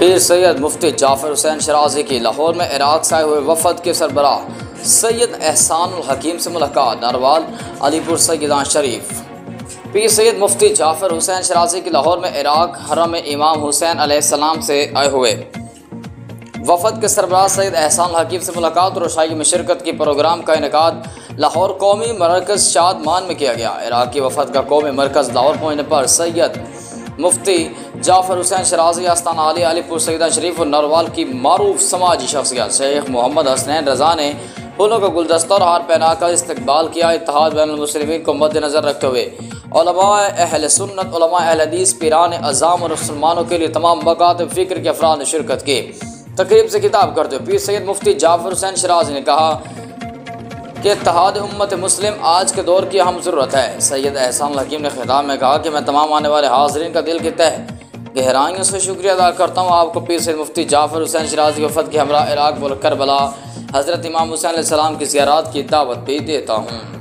पीर सैयद मुफ्ती जाफ़र हुसैन शराजी की लाहौर में इराक़ से आए हुए वफ़द के सरबराह सैयद एहसानुल हकीम से मुलाकात। नरवाल अलीपुर सैयदान शरीफ। पीर सैयद मुफ्ती जाफ़र हुसैन शराजी की लाहौर में इराक़ हरम इमाम हुसैन अलैहिस्सलाम से आए हुए वफ़द के सरबराह सैयद एहसानुल हकीम से मुलाकात और रोशाई में शिरकत की प्रोग्राम का इनेकाद लाहौर कौमी मरकज़ शादमान में किया गया। इराक़ की वफ़द का कौमी मरकज़ लाहौर पहुँचने पर सैयद मुफ्ती जाफ़र हुसैन शराजी आस्ताना आली अलीपुर सैयदान शरीफ और नरवाल की मारूफ समाजी शख्सियत शेख मोहम्मद हसनैन रज़ा ने फूलों का गुलदस्ता और हार पहनाकर इस्तकबाल किया। इत्तेहाद बैनुल मुस्लिमीन को मद्देनज़र रखते हुए उलमाए अहले सुन्नत, उलमाए अहले हदीस, पीरान अज़ाम और मुसलमानों के लिए तमाम मकातब फ़िक्र के अफराद ने शिरकत की। तकरीब से खिताब करते हुए पीर सैयद मुफ्ती जाफ़र हुसैन शराजी ने कहा कि इत्तेहाद उम्मत मुस्लिम आज के दौर की अहम ज़रूरत है। सैयद एहसानुल हकीम ने खिताब में कहा कि मैं तमाम आने वाले हाज़रीन का दिल की तह गहराइयों से शुक्रिया अदा करता हूँ। आपको पीर सैयद मुफ्ती जाफ़र हुसैन शराजी की वफ़द के हमरा इराक़ व करबला हज़रत इमाम हुसैन अलैहिस्सलाम की ज़ियारत की दावत भी देता हूँ।